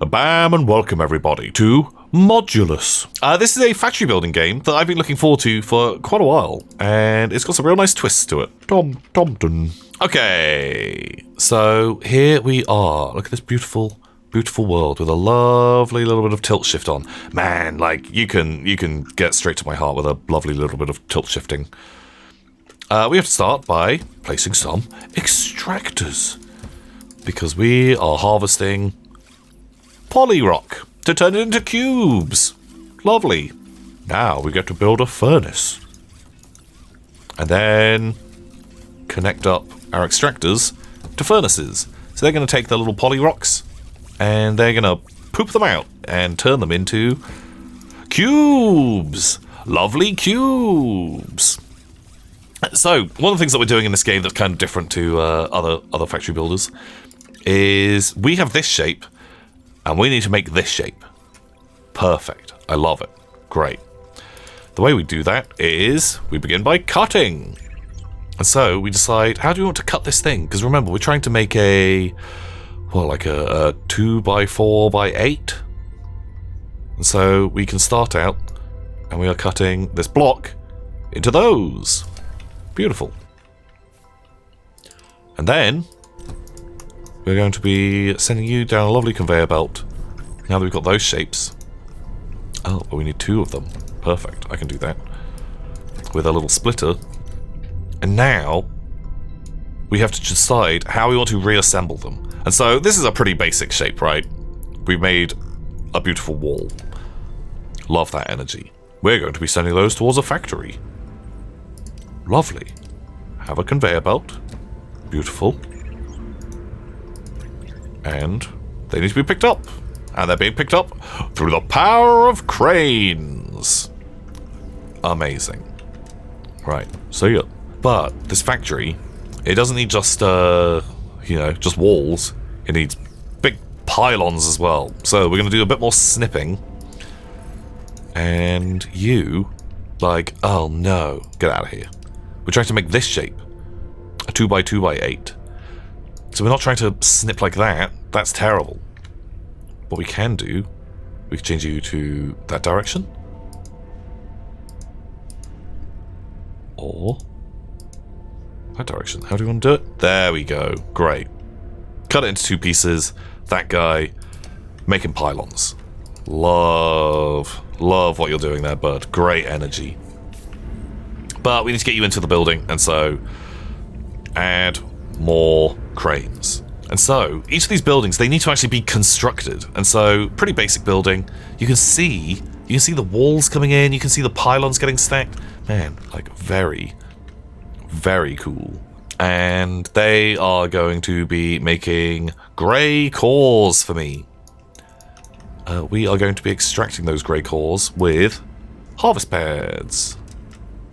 Bam and welcome everybody to Modulus. This is a factory building game that I've been looking forward to for quite a while, and it's got some real nice twists to it. Dum dum dum. Okay, so here we are. Look at this beautiful world with a lovely little bit of tilt shift on. Man, like you can get straight to my heart with a lovely little bit of tilt shifting. We have to start by placing some extractors because we are harvesting poly rock to turn it into cubes. Lovely. Now we get to build a furnace and then connect up our extractors to furnaces. So they're going to take the little poly rocks and they're going to poop them out and turn them into cubes. Lovely cubes. So one of the things that we're doing in this game that's kind of different to other factory builders is we have this shape and we need to make this shape. Perfect. I love it. Great. The way we do that is we begin by cutting. And so we decide, how do we want to cut this thing? Because remember, we're trying to make a 2x4x8. And so we can start out and we are cutting this block into those. Beautiful. And then we're going to be sending you down a lovely conveyor belt. Now that we've got those shapes. Oh, but we need two of them. Perfect. I can do that. With a little splitter. And now we have to decide how we want to reassemble them. And so this is a pretty basic shape, right? We've made a beautiful wall. Love that energy. We're going to be sending those towards a factory. Lovely. Have a conveyor belt. Beautiful. And they need to be picked up. And they're being picked up through the power of cranes. Amazing. Right, so yeah. But this factory, it doesn't need just, just walls. It needs big pylons as well. So we're going to do a bit more snipping. And you, oh no, get out of here. We're trying to make this shape. A 2x2x8. So we're not trying to snip like that. That's terrible. What we can do, we can change you to that direction. Or that direction. How do we want to do it? There we go. Great. Cut it into two pieces. That guy. Making pylons. Love what you're doing there, bud. Great energy. But we need to get you into the building, and so add more cranes. And so each of these buildings, they need to actually be constructed. And so pretty basic building. You can see the walls coming in, you can see the pylons getting stacked. Man, very, very cool. And they are going to be making grey cores for me. We are going to be extracting those grey cores with harvest pads.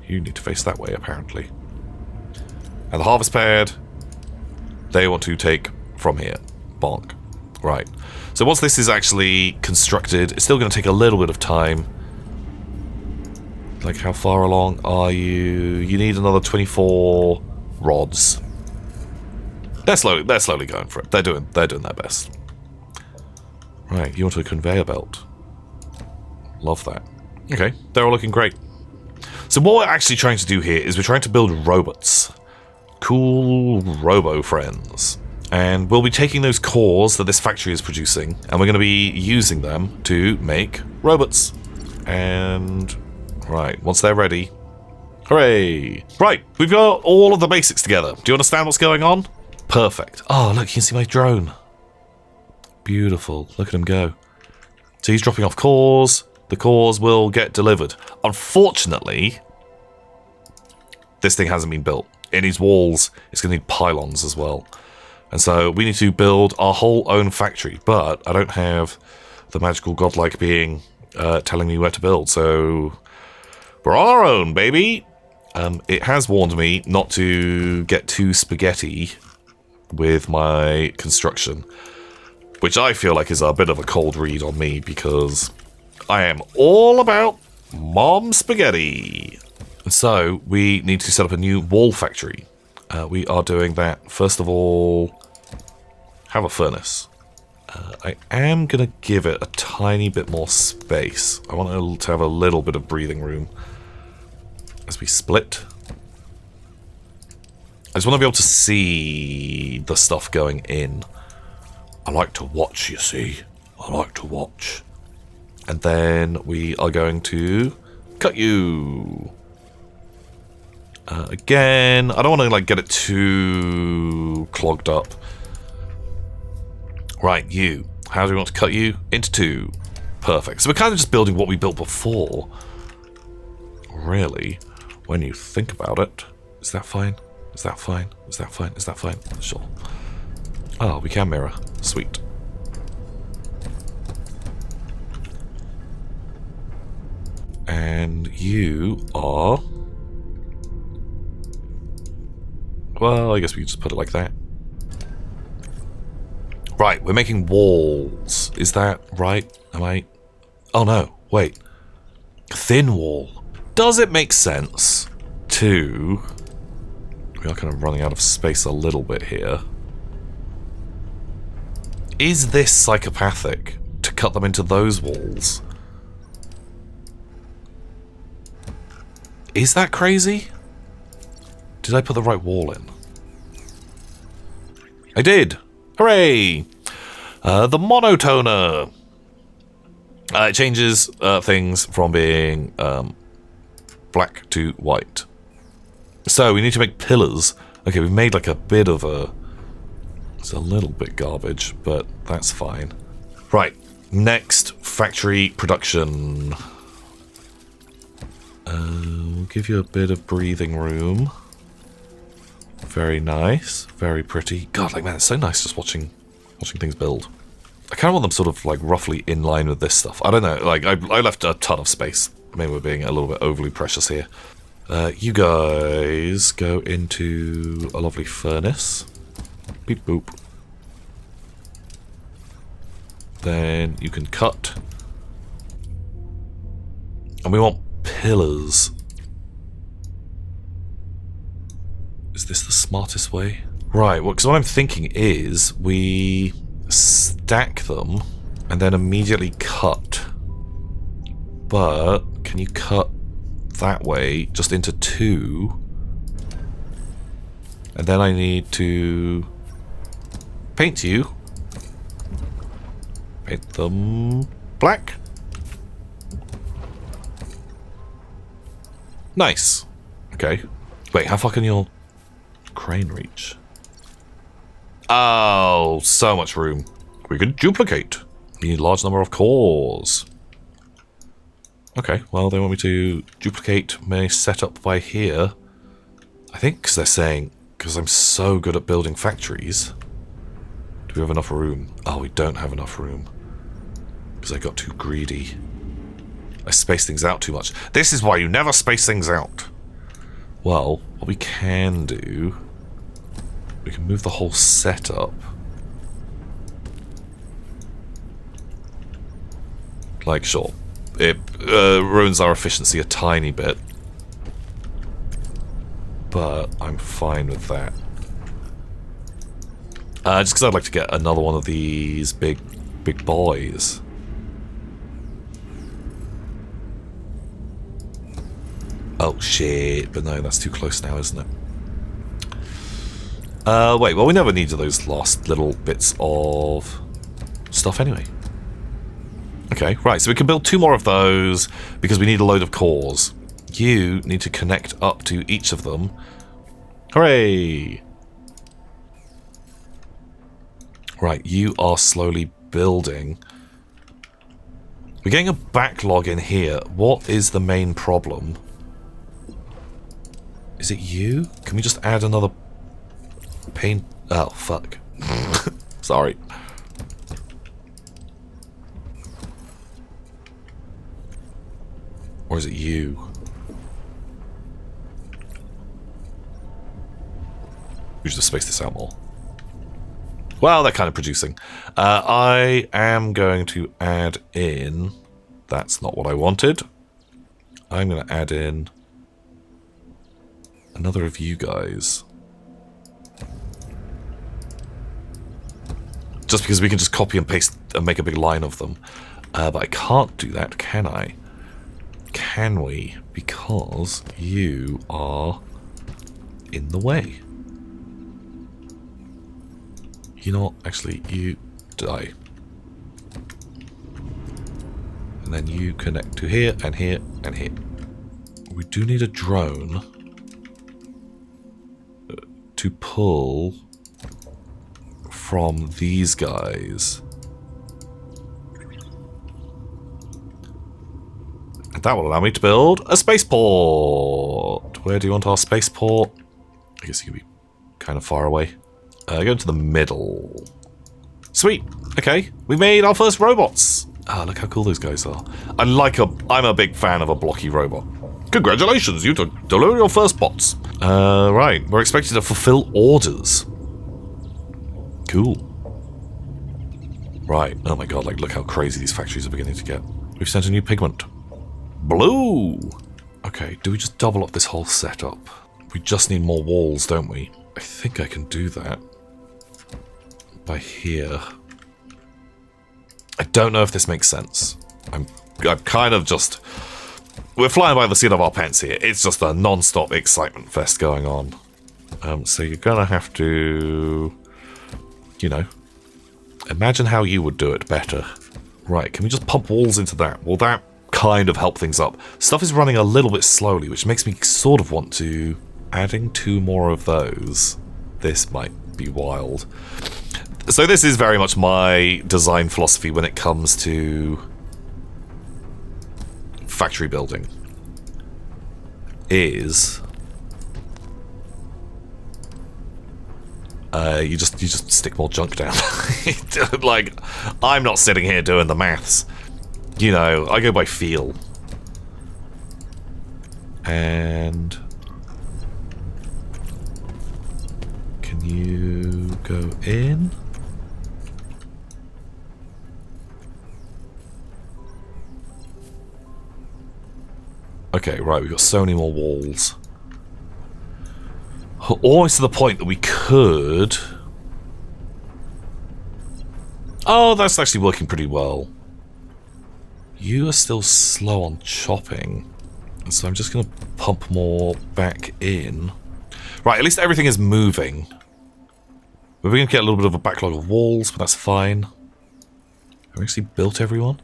You need to face that way, apparently. And the harvest pad, they want to take from here. Bonk. Right. So once this is actually constructed, it's still going to take a little bit of time. Like, how far along are you? You need another 24 rods. They're slowly going for it. They're doing their best. Right, you want a conveyor belt. Love that. Okay, they're all looking great. So what we're actually trying to do here is we're trying to build robots. Cool robo friends. And we'll be taking those cores that this factory is producing, and we're going to be using them to make robots. And right, once they're ready, hooray! Right, we've got all of the basics together. Do you understand what's going on? Perfect. Oh, look, you can see my drone. Beautiful. Look at him go. So he's dropping off cores. The cores will get delivered. Unfortunately, this thing hasn't been built. It needs walls. It's going to need pylons as well. And so we need to build our whole own factory. But I don't have the magical godlike being telling me where to build. So we're on our own, baby. It has warned me not to get too spaghetti with my construction, which I feel like is a bit of a cold read on me because I am all about mom spaghetti. So we need to set up a new wall factory. We are doing that. First of all, have a furnace. I am going to give it a tiny bit more space. I want it to have a little bit of breathing room as we split. I just want to be able to see the stuff going in. I like to watch, you see. I like to watch. And then we are going to cut you. Again, I don't want to like get it too clogged up. Right, you. How do we want to cut you? Into two. Perfect. So we're kind of just building what we built before. Really, when you think about it. Is that fine? Is that fine? Is that fine? Is that fine? Sure. Oh, we can mirror. Sweet. And you are... Well, I guess we can just put it like that. Right, we're making walls. Is that right? Am I... Oh no, wait. Thin wall. Does it make sense to... We are kind of running out of space a little bit here. Is this psychopathic to cut them into those walls? Is that crazy? Did I put the right wall in? I did! Hooray! The monotoner. It changes things from being black to white. So we need to make pillars. Okay, we've made like a bit of a... It's a little bit garbage, but that's fine. Right, next factory production. We'll give you a bit of breathing room. Very nice, very pretty. God, like man, it's so nice just watching things build. I kind of want them sort of like roughly in line with this stuff. I don't know, like I left a ton of space. Maybe we're being a little bit overly precious here. You guys go into a lovely furnace. Beep boop. Then you can cut. And we want pillars. Is this the smartest way? Right, well, because what I'm thinking is we stack them and then immediately cut. But can you cut that way just into two? And then I need to paint you. Paint them black. Nice. Okay. Wait, how far can your crane reach? Oh, so much room. We can duplicate. We need a large number of cores. Okay, well, they want me to duplicate my setup by here. I think because they're saying, because I'm so good at building factories. Do we have enough room? Oh, we don't have enough room. Because I got too greedy. I spaced things out too much. This is why you never space things out. Well, what we can do... We can move the whole setup. Like, sure. It ruins our efficiency a tiny bit. But I'm fine with that. Just because I'd like to get another one of these big boys. Oh shit, but no, that's too close now, isn't it? Wait, well we never needed those last little bits of stuff anyway. Okay, right, so we can build 2 more of those because we need a load of cores. You need to connect up to each of them. Hooray! Right, you are slowly building. We're getting a backlog in here. What is the main problem? Is it you? Can we just add another paint? Oh, fuck. Sorry. Or is it you? We should just space this out more. Well, they're kind of producing. I am going to add in... That's not what I wanted. I'm going to add in... another of you guys. just because we can just copy and paste and make a big line of them. But I can't do that, can I? Can we? Because you are in the way. You know what? Actually, you die. And then you connect to here and here and here. We do need a drone to pull from these guys. And that will allow me to build a spaceport. Where do you want our spaceport? I guess you can be kind of far away. Go into the middle. Sweet. Okay, we made our first robots. Ah, look how cool those guys are. I'm a big fan of a blocky robot. Congratulations, you delivered your first bots. Right, we're expected to fulfill orders. Cool. Right, oh my god, like look how crazy these factories are beginning to get. We've sent a new pigment. Blue! Okay, do we just double up this whole setup? We just need more walls, don't we? I think I can do that. By here. I don't know if this makes sense. I'm kind of just... We're flying by the seat of our pants here. It's just a non-stop excitement fest going on. So you're gonna have to... You know... Imagine how you would do it better. Right, can we just pump walls into that? Will that kind of help things up? Stuff is running a little bit slowly, which makes me sort of want to... Adding 2 more of those. This might be wild. So this is very much my design philosophy when it comes to factory building. Is you just stick more junk down. Like, I'm not sitting here doing the maths. You know, I go by feel. And can you go in? Okay, right, we've got so many more walls. Almost to the point that we could... Oh, that's actually working pretty well. You are still slow on chopping. So I'm just going to pump more back in. Right, at least everything is moving. We're going to get a little bit of a backlog of walls, but that's fine. Have we actually built everyone?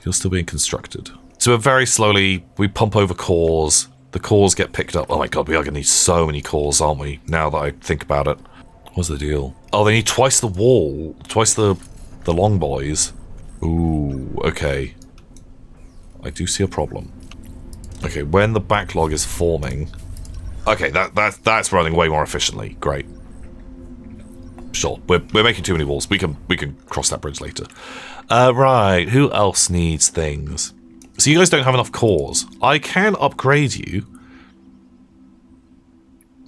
You're still being constructed. So we're very slowly, we pump over cores, the cores get picked up. Oh my god, we are going to need so many cores, aren't we? Now that I think about it. What's the deal? Oh, they need twice the wall, twice the long boys. Ooh, okay. I do see a problem. Okay, when the backlog is forming... Okay, that's running way more efficiently. Great. Sure, we're making too many walls. We can cross that bridge later. Right, who else needs things? So you guys don't have enough cores. I can upgrade you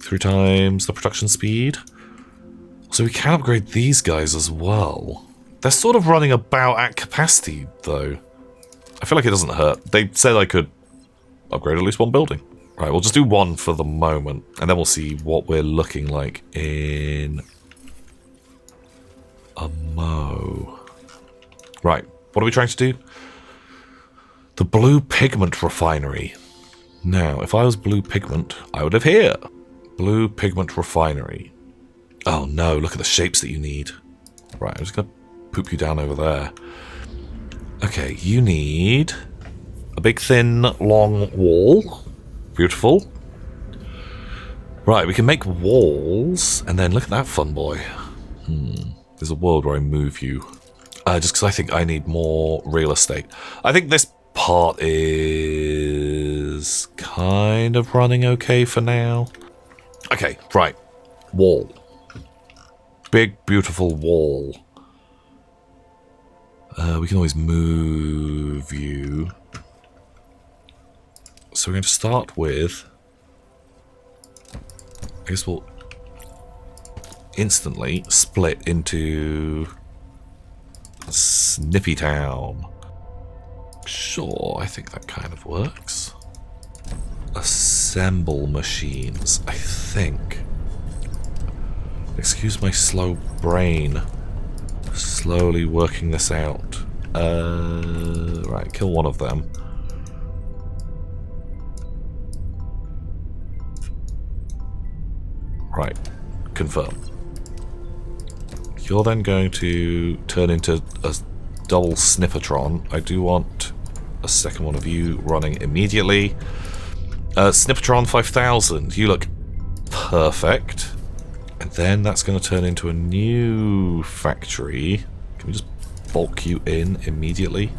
3 times the production speed. So we can upgrade these guys as well. They're sort of running about at capacity, though. I feel like it doesn't hurt. They said I could upgrade at least 1 building. Right, we'll just do 1 for the moment, and then we'll see what we're looking like in a mo. Right, what are we trying to do? The blue pigment refinery. Now, if I was blue pigment, I would live here. Blue pigment refinery. Oh no, look at the shapes that you need. Right, I'm just going to poop you down over there. Okay, you need a big, thin, long wall. Beautiful. Right, we can make walls, and then look at that fun boy. There's a world where I move you. Just because I think I need more real estate. I think this part is kind of running okay for now. Okay, right. Wall. Big, beautiful wall. We can always move you. So we're going to start with... I guess we'll instantly split into Snippy Town. Sure, I think that kind of works. Assemble machines, I think. Excuse my slow brain. Slowly working this out. Right, kill one of them. Right, confirm. You're then going to turn into a double Snippertron. I do want a second one of you running immediately. Snippertron 5000, you look perfect. And then that's going to turn into a new factory. Can we just bulk you in immediately?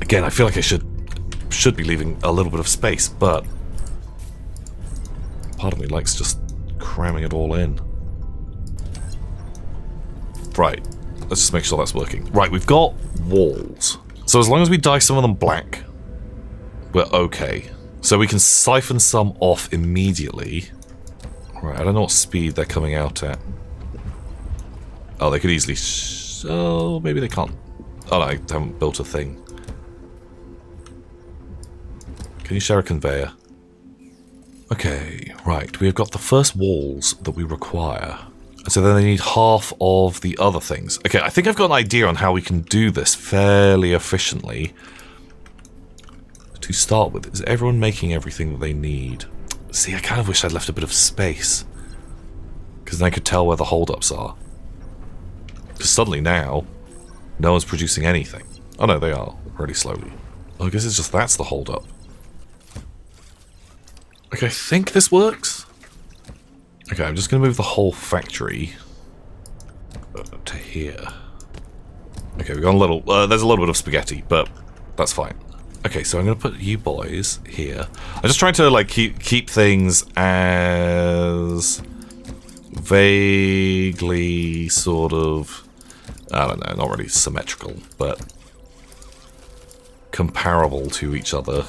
Again, I feel like I should be leaving a little bit of space, but part of me likes just cramming it all in. Right, let's just make sure that's working. Right, we've got walls. So as long as we dye some of them black, we're okay. So we can siphon some off immediately. Right, I don't know what speed they're coming out at. Oh, they could easily... oh, maybe they can't. Oh, no, I haven't built a thing. Can you share a conveyor? Okay, right. We have got the first walls that we require. So then they need half of the other things. Okay, I think I've got an idea on how we can do this fairly efficiently. To start with, is everyone making everything that they need? See, I kind of wish I'd left a bit of space. Because then I could tell where the holdups are. Because suddenly now, no one's producing anything. Oh no, they are. Really slowly. Well, I guess it's just that's the holdup. Okay, I think this works. Okay, I'm just going to move the whole factory to here. Okay, we've got a little... there's a little bit of spaghetti, but that's fine. Okay, so I'm going to put you boys here. I'm just trying to, like, keep things as vaguely sort of... I don't know, not really symmetrical, but comparable to each other.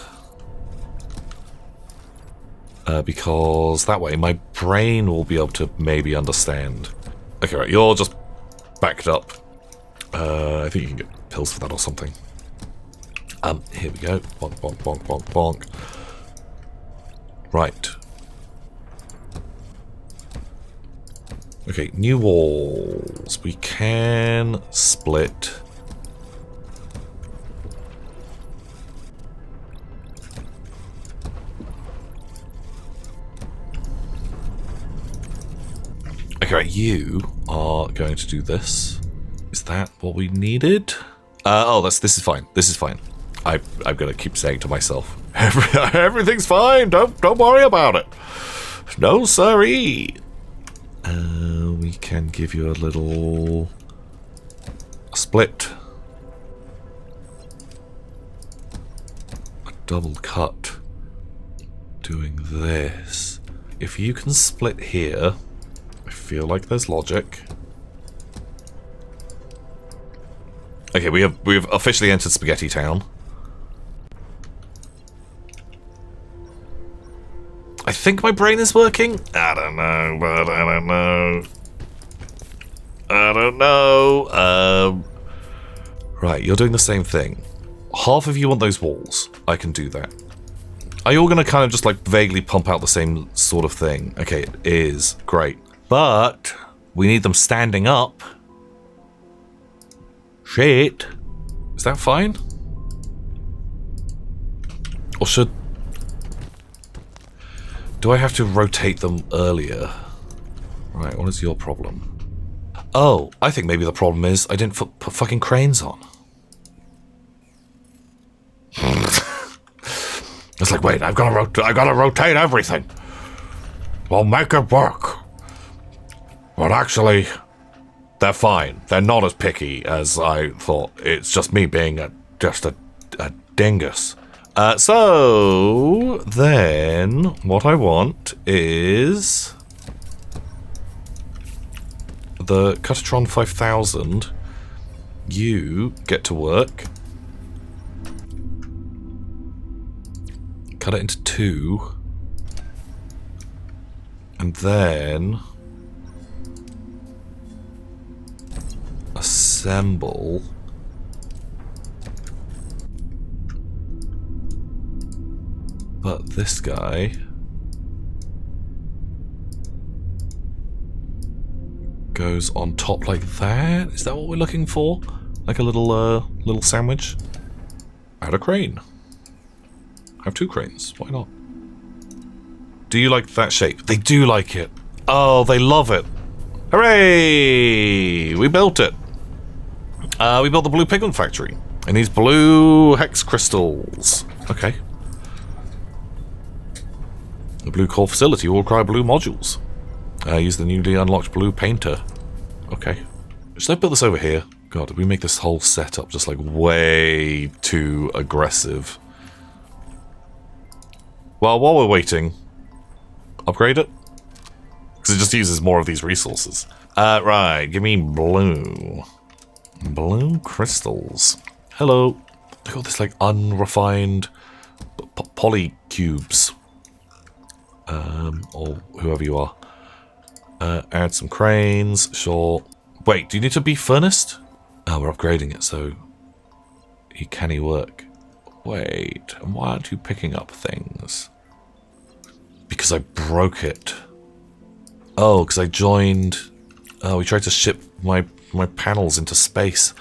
Because that way my brain will be able to maybe understand. Okay, right, you're just backed up. I think you can get pills for that or something. Here we go. Bonk, bonk, bonk, bonk, bonk. Right. Okay, new walls. We can split. Okay, right, you are going to do this. Is that what we needed? Oh, this is fine. This is fine. I'm gonna keep saying to myself, everything's fine. Don't worry about it. No, siree. We can give you a little split, a double cut. Doing this. If you can split here, I feel like there's logic. Okay, we have officially entered Spaghetti Town. I think my brain is working. I don't know, but I don't know. I don't know. Right, you're doing the same thing. Half of you want those walls. I can do that. Are you all going to kind of just like vaguely pump out the same sort of thing? Okay, it is. Great. But we need them standing up. Shit. Is that fine? Or should... do I have to rotate them earlier? Right, what is your problem? Oh, I think maybe the problem is I didn't put fucking cranes on. It's like, wait, I gotta rotate everything. We'll make it work. But actually, they're fine. They're not as picky as I thought. It's just me being just a dingus. So then what I want is the Cuttertron 5000. You get to work. Cut it into two. And then assemble but this guy goes on top like that. Is that what we're looking for? Like a little sandwich? Add a crane. Have 2 cranes. Why not? Do you like that shape? They do like it. Oh, they love it. Hooray! We built it. We built the blue pigment factory. It needs blue hex crystals. Okay. The blue core facility will require blue modules. Use the newly unlocked blue painter. Okay. Should I build this over here? God, did we make this whole setup just like way too aggressive? Well, while we're waiting, upgrade it? Because it just uses more of these resources. Right, give me blue. Blue crystals. Hello. Look at all this like unrefined polycubes. Or whoever you are. Add some cranes, sure. Wait, do you need to be furnaced? Oh, we're upgrading it, so can he work? Wait, and why aren't you picking up things? Because I broke it. Oh, because I joined... Oh, we tried to ship my panels into space.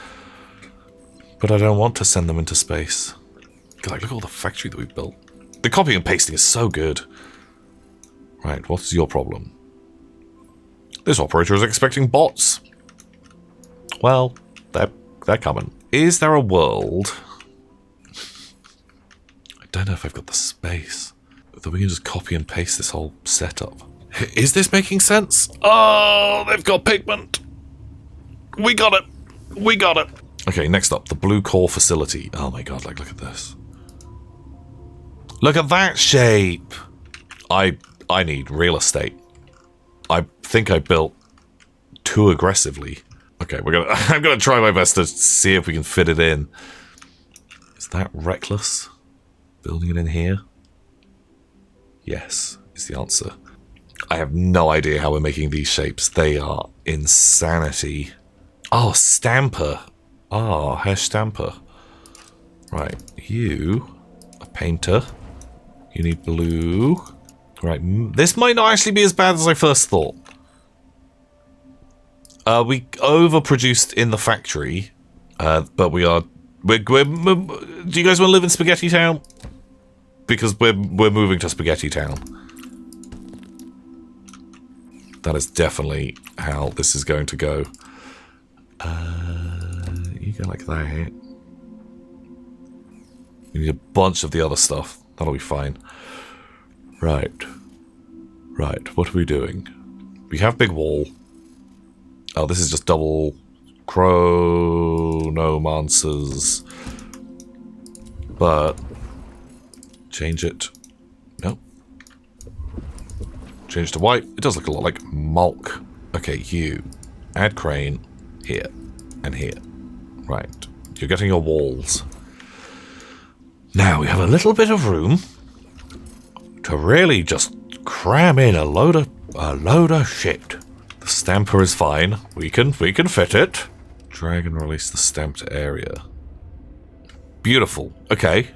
But I don't want to send them into space. Like, look at all the factory that we've built. The copying and pasting is so good. Right, what's your problem? This operator is expecting bots. Well, they're coming. Is there a world... I don't know if I've got the space. That we can just copy and paste this whole setup. Is this making sense? Oh, they've got pigment. We got it. We got it. Okay, next up, the blue core facility. Oh my god, like, look at this. Look at that shape. I need real estate. I think I built too aggressively. Okay, I'm gonna try my best to see if we can fit it in. Is that reckless? Building it in here? Yes, is the answer. I have no idea how we're making these shapes. They are insanity. Oh, stamper. Ah, Herr Stamper. Right, you, a painter. You need blue. Right, this might not actually be as bad as I first thought. We overproduced in the factory, but we're do you guys want to live in Spaghetti Town? Because we're moving to Spaghetti Town. That is definitely how this is going to go. You go like that. You need a bunch of the other stuff. That'll be fine. Right. Right, what are we doing? We have big wall. Oh, this is just double chronomancers. But change it. No. Change to white. It does look a lot like Mulk. Okay, you add crane here and here. Right. You're getting your walls. Now we have a little bit of room to really just cram in a load of shit. The stamper is fine. We can fit it. Drag and release the stamped area. Beautiful. Okay.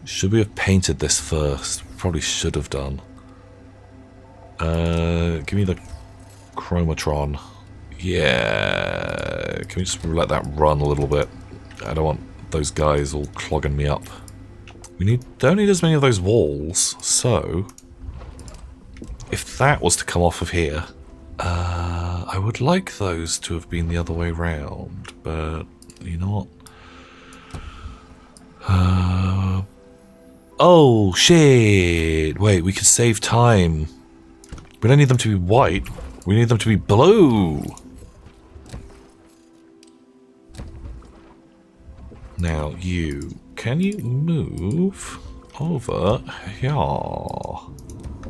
Should we have painted this first? Probably should have done. Give me the chromatron. Yeah. Can we just let that run a little bit? I don't want those guys all clogging me up. We don't need as many of those walls, so if that was to come off of here, I would like those to have been the other way round, but you know what? Oh shit! Wait, we could save time. We don't need them to be white. We need them to be blue. Now can you move over here?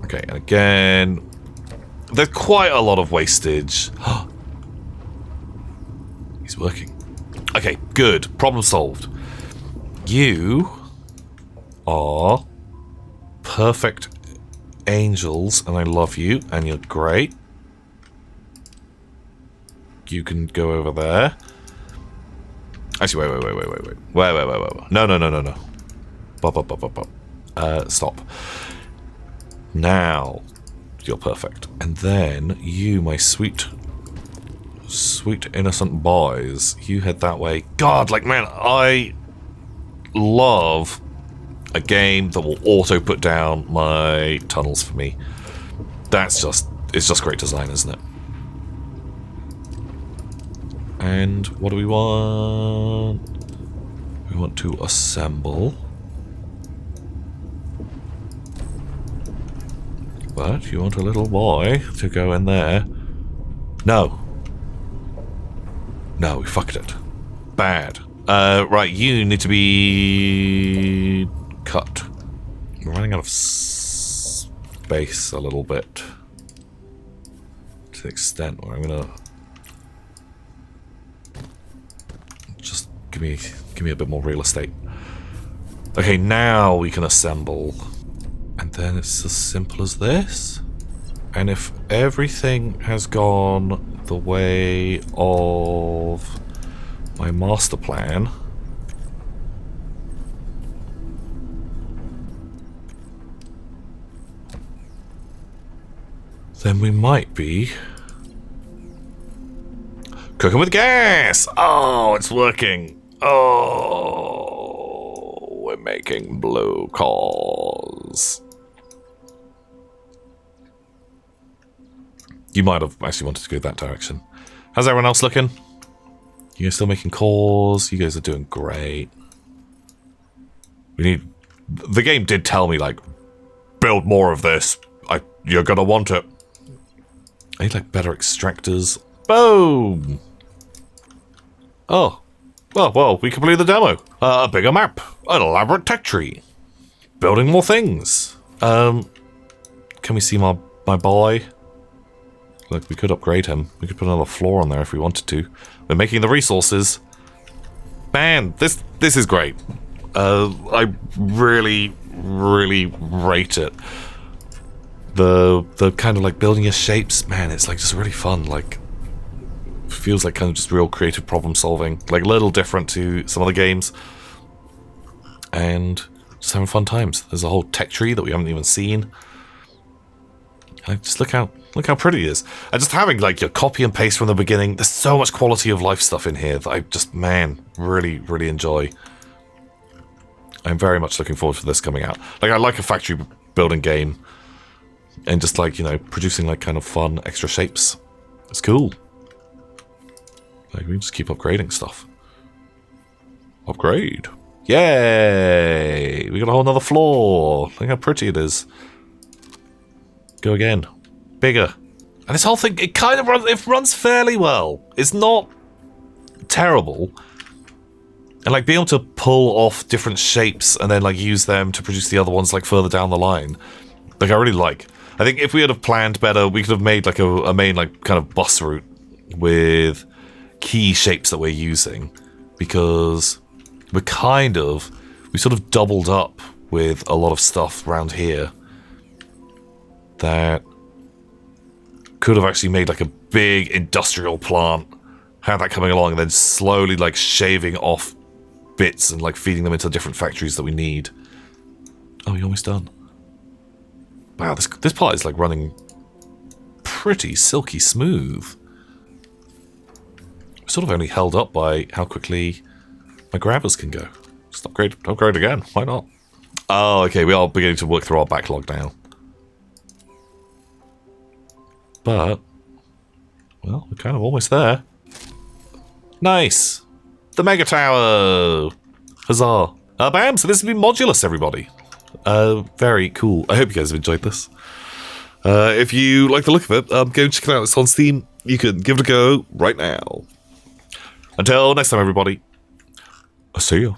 Okay, and again, there's quite a lot of wastage. He's working. Okay, good. Problem solved. You are perfect angels, and I love you, and you're great. You can go over there. Actually, wait. No. Bop. Stop. Now, you're perfect. And then you, my sweet sweet innocent boys, you head that way. God, like, man, I love a game that will auto put down my tunnels for me. It's just great design, isn't it? And what do we want? We want to assemble. But you want a little boy to go in there. No. No, we fucked it. Bad. Right, you need to be cut. We're running out of space a little bit. To the extent where I'm gonna just give me a bit more real estate. Okay, now we can assemble. And then it's as simple as this. And if everything has gone the way of my master plan, then we might be cooking with gas. Oh, it's working. Oh, we're making blue calls. You might have actually wanted to go that direction. How's everyone else looking? You guys still making calls? You guys are doing great. The game did tell me, like, build more of this. You're gonna want it. I need, like, better extractors. Boom! Oh. Well, we completed the demo. A bigger map. An elaborate tech tree. Building more things. Can we see my boy? Look, we could upgrade him. We could put another floor on there if we wanted to. We're making the resources. Man, this is great. I really, really rate it. The kind of like building your shapes, man, it's like just really fun. Like, feels like kind of just real creative problem solving. Like a little different to some other games. And just having fun times. There's a whole tech tree that we haven't even seen. Like, just look how pretty it is. And just having like your copy and paste from the beginning, there's so much quality of life stuff in here that I just, man, really, really enjoy. I'm very much looking forward to this coming out. Like, I like a factory building game. And just like, you know, producing like kind of fun extra shapes. It's cool. Like, we can just keep upgrading stuff. Upgrade. Yay! We got a whole nother floor. Look how pretty it is. Go again. Bigger. And this whole thing, it kind of runs fairly well. It's not terrible. And like being able to pull off different shapes and then like use them to produce the other ones like further down the line. Like, I really like. I think if we had have planned better, we could have made like a main like kind of bus route with key shapes that we're using, because we sort of doubled up with a lot of stuff around here that could have actually made like a big industrial plant, had that coming along, and then slowly like shaving off bits and like feeding them into different factories that we need. Oh, you're almost done. Wow, this part is like running pretty silky smooth. Sort of only held up by how quickly my grabbers can go. Just upgrade again. Why not? Oh, okay, we are beginning to work through our backlog now. But, well, we're kind of almost there. Nice! The Mega Tower! Huzzah! Bam! So this has been Modulus, everybody. Very cool. I hope you guys have enjoyed this. If you like the look of it, go and check it out. It's on Steam. You can give it a go right now. Until next time, everybody. I'll see you.